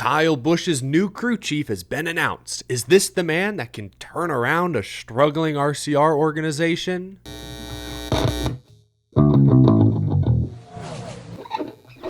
Kyle Busch's new crew chief has been announced. Is this the man that can turn around a struggling RCR organization?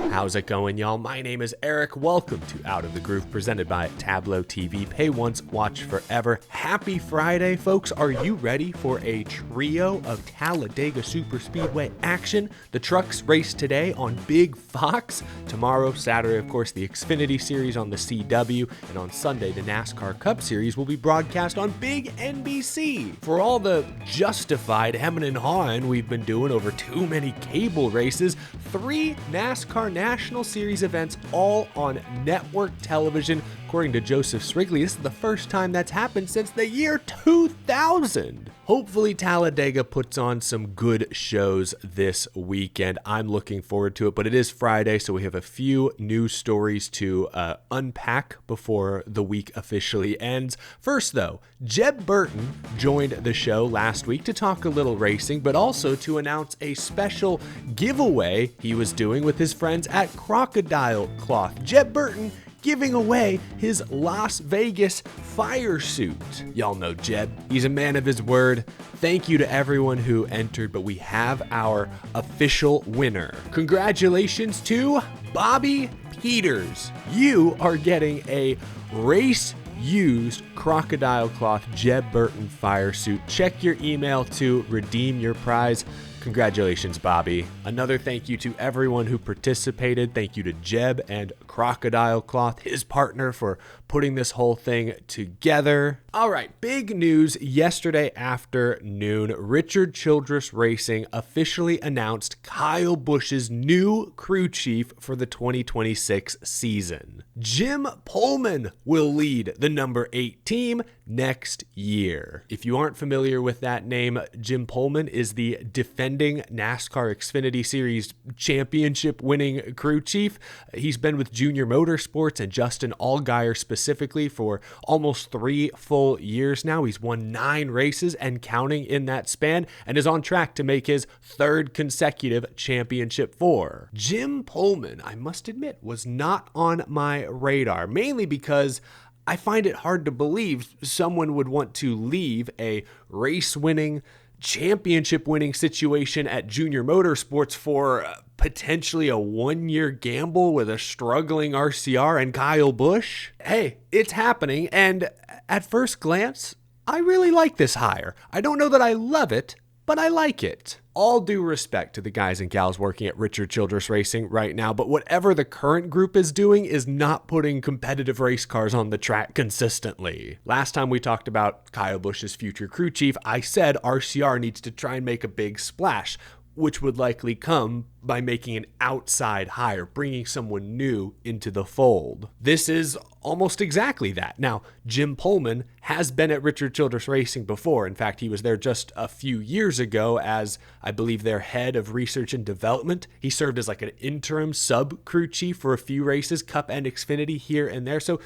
How's it going, y'all? My name is Eric. Welcome to Out of the Groove, presented by Tableau TV. Pay once, watch forever. Happy Friday, folks. Are you ready for a trio of Talladega Superspeedway action? The trucks race today on Big Fox. Tomorrow, Saturday, of course, the Xfinity Series on the CW. And on Sunday, the NASCAR Cup Series will be broadcast on Big NBC. For all the justified hemming and hawing we've been doing over too many cable races, 3 NASCAR National Series events all on network television. According to Joseph Srigley, this is the first time that's happened since the year 2000. Hopefully Talladega puts on some good shows this weekend. I'm looking forward to it, but it is Friday, so we have a few news stories to unpack before the week officially ends. First, though, Jeb Burton joined the show last week to talk a little racing, but also to announce a special giveaway he was doing with his friends at Crocodile Cloth. Jeb Burton giving away his Las Vegas Firesuit. Y'all know Jeb. He's a man of his word. Thank you to everyone who entered, but we have our official winner. Congratulations to Bobby Peters. You are getting a race-used Crocodile Cloth Jeb Burton Firesuit. Check your email to redeem your prize. Congratulations, Bobby. Another thank you to everyone who participated. Thank you to Jeb and Crocodile Cloth, his partner, for putting this whole thing together. All right, big news yesterday afternoon. Richard Childress Racing officially announced Kyle Busch's new crew chief for the 2026 season. Jim Pullman will lead the number 8 team next year. If you aren't familiar with that name, Jim Pullman is the defending NASCAR Xfinity Series championship winning crew chief. He's been with Junior Motorsports and Justin Allgaier specifically for almost 3 full years now. He's won 9 races and counting in that span, and is on track to make his 3rd consecutive championship for. Jim Pullman, I must admit, was not on my radar, mainly because I find it hard to believe someone would want to leave a race-winning, championship-winning situation at Junior Motorsports for potentially a 1-year gamble with a struggling RCR and Kyle Busch. Hey, it's happening, and at first glance, I really like this hire. I don't know that I love it, but I like it. All due respect to the guys and gals working at Richard Childress Racing right now, but whatever the current group is doing is not putting competitive race cars on the track consistently. Last time we talked about Kyle Busch's future crew chief, I said RCR needs to try and make a big splash, which would likely come by making an outside hire, bringing someone new into the fold. This is almost exactly that. Now, Jim Pullman has been at Richard Childress Racing before. In fact, he was there just a few years ago as, I believe, their head of research and development. He served as like an interim sub-crew chief for a few races, Cup and Xfinity here and there. So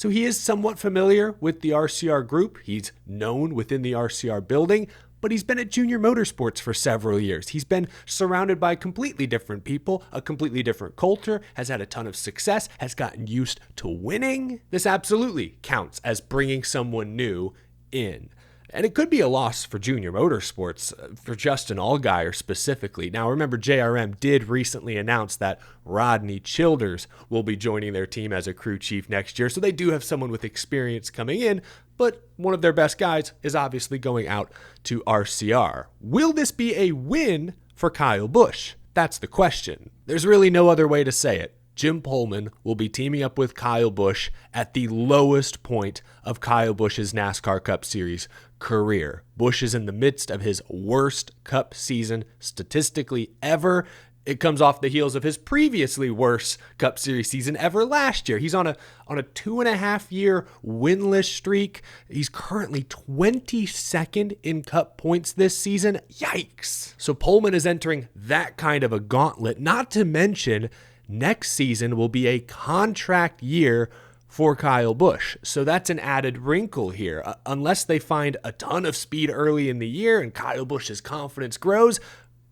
he is somewhat familiar with the RCR group. He's known within the RCR building, but he's been at Junior Motorsports for several years. He's been surrounded by completely different people, a completely different culture, has had a ton of success, has gotten used to winning. This absolutely counts as bringing someone new in. And it could be a loss for Junior Motorsports, for Justin Allgaier specifically. Now, remember, JRM did recently announce that Rodney Childers will be joining their team as a crew chief next year, so they do have someone with experience coming in, but one of their best guys is obviously going out to RCR. Will this be a win for Kyle Busch? That's the question. There's really no other way to say it. Jim Pullman will be teaming up with Kyle Busch at the lowest point of Kyle Busch's NASCAR Cup Series career. Busch is in the midst of his worst Cup season statistically ever. It comes off the heels of his previously worst Cup Series season ever last year. He's on a 2.5-year winless streak. He's currently 22nd in Cup points this season. Yikes. So Pullman is entering that kind of a gauntlet, not to mention next season will be a contract year for Kyle Busch. So that's an added wrinkle here. Unless they find a ton of speed early in the year and Kyle Busch's confidence grows,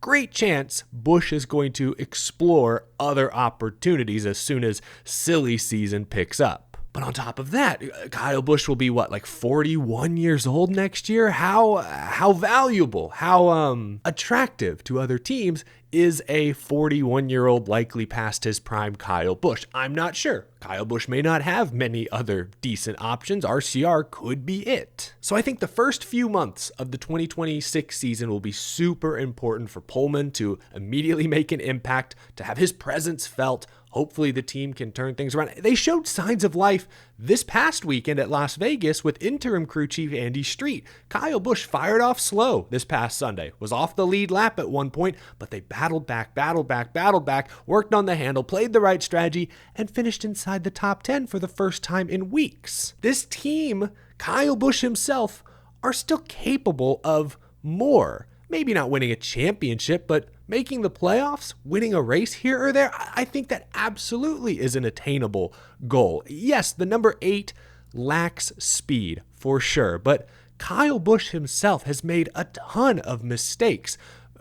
great chance Busch is going to explore other opportunities as soon as silly season picks up. But on top of that, Kyle Busch will be like 41 years old next year? How valuable, how attractive to other teams is a 41-year-old likely past his prime Kyle Busch? I'm not sure. Kyle Busch may not have many other decent options. RCR could be it. So I think the first few months of the 2026 season will be super important for Pullman to immediately make an impact, to have his presence felt. Hopefully the team can turn things around. They showed signs of life this past weekend at Las Vegas with interim crew chief Andy Street. Kyle Busch fired off slow this past Sunday, was off the lead lap at one point, but they battled back, worked on the handle, played the right strategy, and finished inside the top 10 for the first time in weeks. This team, Kyle Busch himself, are still capable of more. Maybe not winning a championship, but making the playoffs, winning a race here or there, I think that absolutely is an attainable goal. Yes, the number 8 lacks speed for sure, but Kyle Busch himself has made a ton of mistakes.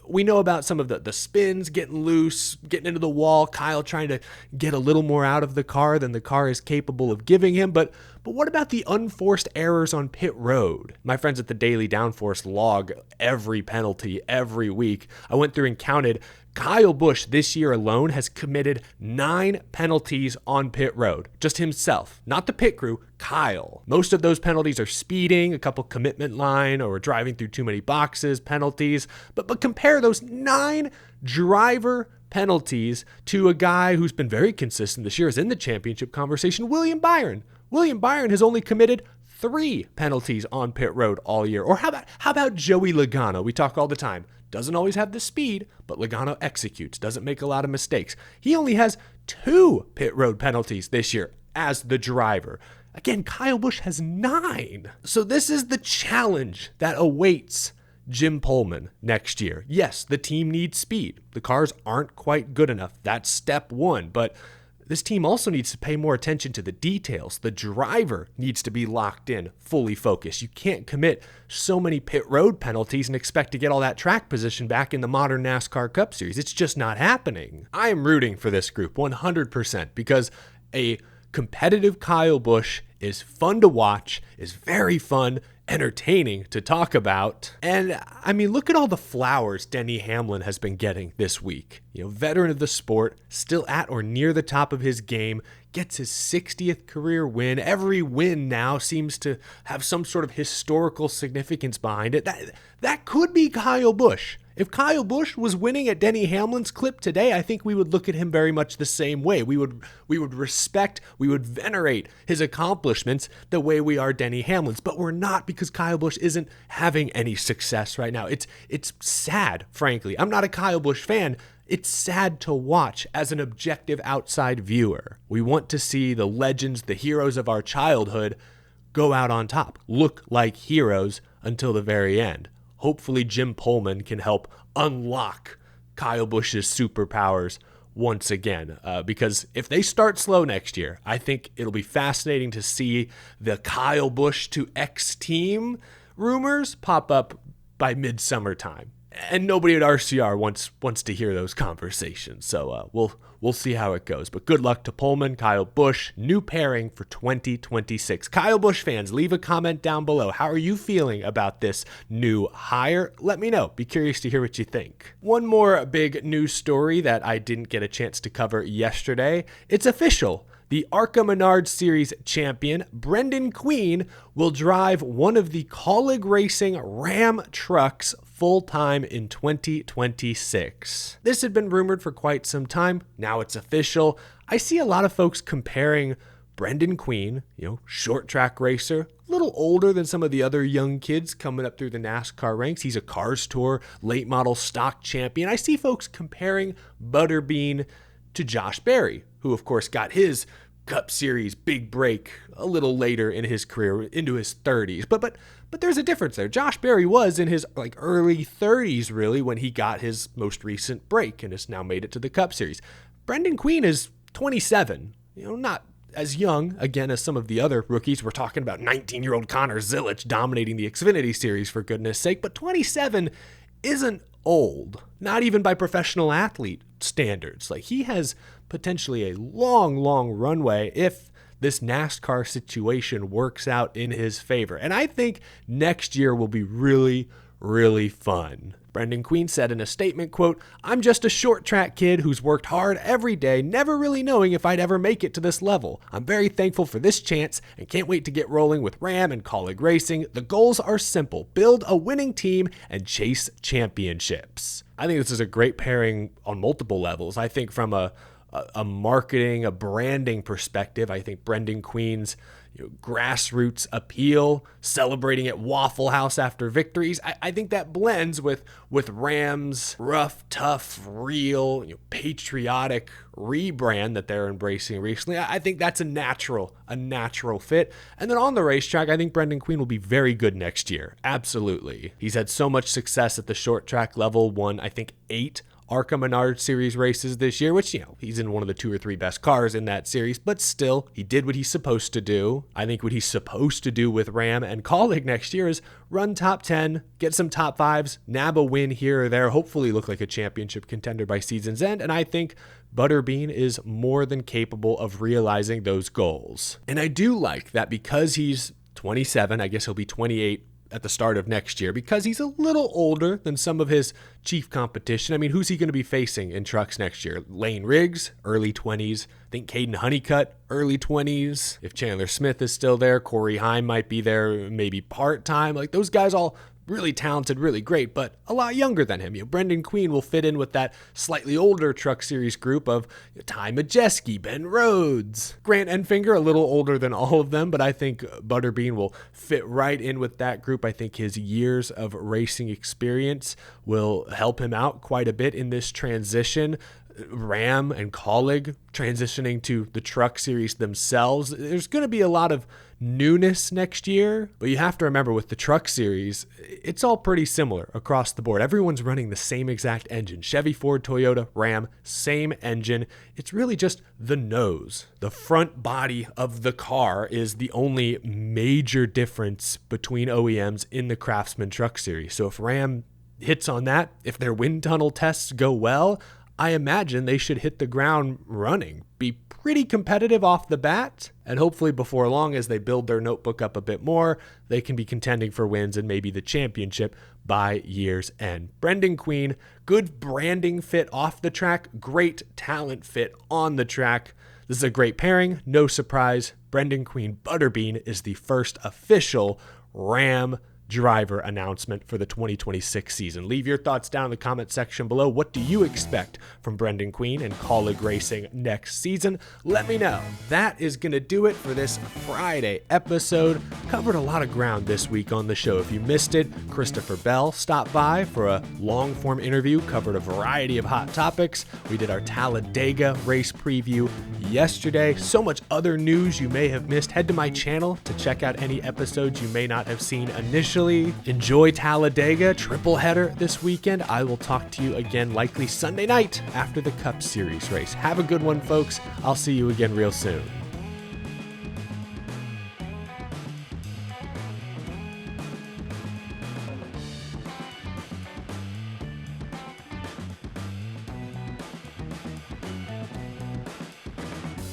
We know about some of the spins, getting loose, getting into the wall, Kyle trying to get a little more out of the car than the car is capable of giving him. But what about the unforced errors on pit road? My friends at the Daily Downforce log every penalty every week. I went through and counted. Kyle Busch this year alone has committed 9 penalties on pit road. Just himself, not the pit crew, Kyle. Most of those penalties are speeding, a couple commitment line, or driving through too many boxes penalties. But compare those 9 driver penalties to a guy who's been very consistent this year, is in the championship conversation, William Byron. William Byron has only committed 3 penalties on pit road all year. Or how about Joey Logano? We talk all the time. Doesn't always have the speed, but Logano executes, doesn't make a lot of mistakes. He only has 2 pit road penalties this year as the driver. Again, Kyle Busch has 9. So this is the challenge that awaits Jim Pullman next year. Yes, the team needs speed. The cars aren't quite good enough. That's step 1, but this team also needs to pay more attention to the details. The driver needs to be locked in, fully focused. You can't commit so many pit road penalties and expect to get all that track position back in the modern NASCAR Cup Series. It's just not happening. I am rooting for this group 100% because a competitive Kyle Busch is fun to watch, is very fun, entertaining to talk about. And I mean, look at all the flowers Denny Hamlin has been getting this week. Veteran of the sport, still at or near the top of his game, gets his 60th career win. Every win now seems to have some sort of historical significance behind it. That could be Kyle Busch. If Kyle Busch was winning at Denny Hamlin's clip today, I think we would look at him very much the same way. We would respect, we would venerate his accomplishments the way we are Denny Hamlin's. But we're not, because Kyle Busch isn't having any success right now. It's sad, frankly. I'm not a Kyle Busch fan. It's sad to watch as an objective outside viewer. We want to see the legends, the heroes of our childhood go out on top, look like heroes until the very end. Hopefully Jim Pullman can help unlock Kyle Busch's superpowers once again, because if they start slow next year, I think it'll be fascinating to see the Kyle Busch to X team rumors pop up by midsummer time. And nobody at RCR wants to hear those conversations. So we'll see how it goes. But good luck to Pullman, Kyle Busch, new pairing for 2026. Kyle Busch fans, leave a comment down below. How are you feeling about this new hire? Let me know. Be curious to hear what you think. One more big news story that I didn't get a chance to cover yesterday. It's official. The ARCA Menards Series champion, Brendan Queen, will drive one of the Kaulig Racing Ram trucks full-time in 2026. This had been rumored for quite some time. Now it's official. I see a lot of folks comparing Brendan Queen, short track racer, a little older than some of the other young kids coming up through the NASCAR ranks. He's a Cars Tour late model stock champion. I see folks comparing Butterbean to Josh Berry, who of course got his Cup Series big break a little later in his career, into his 30s. But there's a difference there. Josh Berry was in his early 30s really when he got his most recent break and has now made it to the Cup Series. Brendan Queen is 27, not as young, again, as some of the other rookies. We're talking about 19-year-old Connor Zilic dominating the Xfinity Series, for goodness sake, but 27 isn't old, not even by professional athlete standards. Like, he has potentially a long, long runway if this NASCAR situation works out in his favor. And I think next year will be really, really fun. Brendan Queen said in a statement, quote, "I'm just a short track kid who's worked hard every day, never really knowing if I'd ever make it to this level. I'm very thankful for this chance and can't wait to get rolling with Ram and Kaulig Racing. The goals are simple: build a winning team and chase championships." I think this is a great pairing on multiple levels. I think from a marketing, a branding perspective, I think Brendan Queen's grassroots appeal, celebrating at Waffle House after victories, I think that blends with Ram's rough, tough, real, patriotic rebrand that they're embracing recently. I think that's a natural fit. And then on the racetrack, I think Brendan Queen will be very good next year. Absolutely. He's had so much success at the short track level, won, I think, 8 ARCA Menard Series races this year, which, he's in one of the 2 or 3 best cars in that series, but still, he did what he's supposed to do. I think what he's supposed to do with Ram and Kaulig next year is run top 10, get some top 5s, nab a win here or there, hopefully look like a championship contender by season's end, and I think Butterbean is more than capable of realizing those goals. And I do like that because he's 27, I guess he'll be 28 at the start of next year, because he's a little older than some of his chief competition. I mean, who's he going to be facing in trucks next year? Lane Riggs, early 20s. I think Caden Honeycutt, early 20s. If Chandler Smith is still there, Corey Heim might be there, maybe part-time. Like, those guys all really talented, really great, but a lot younger than him. Brendan Queen will fit in with that slightly older Truck Series group of Ty Majeski, Ben Rhodes, Grant Enfinger, a little older than all of them, but I think Butterbean will fit right in with that group. I think his years of racing experience will help him out quite a bit in this transition. Ram and Kaulig transitioning to the Truck Series themselves. There's going to be a lot of newness next year, but you have to remember with the Truck Series, it's all pretty similar across the board. Everyone's running the same exact engine. Chevy, Ford, Toyota, Ram, same engine. It's really just the nose. The front body of the car is the only major difference between OEMs in the Craftsman Truck Series. So if Ram hits on that, if their wind tunnel tests go well, I imagine they should hit the ground running, be pretty competitive off the bat, and hopefully before long, as they build their notebook up a bit more, they can be contending for wins and maybe the championship by year's end. Brendan Queen, good branding fit off the track, great talent fit on the track. This is a great pairing, no surprise. Brendan Queen Butterbean is the first official Ram driver announcement for the 2026 season. Leave your thoughts down in the comment section below. What do you expect from Brendan Queen and Kaulig Racing next season? Let me know. That is going to do it for this Friday episode. Covered a lot of ground this week on the show. If you missed it, Christopher Bell stopped by for a long-form interview, covered a variety of hot topics. We did our Talladega race preview yesterday. So much other news you may have missed. Head to my channel to check out any episodes you may not have seen initially. Enjoy Talladega, triple header this weekend. I will talk to you again likely Sunday night after the Cup Series race. Have a good one, folks. I'll see you again real soon.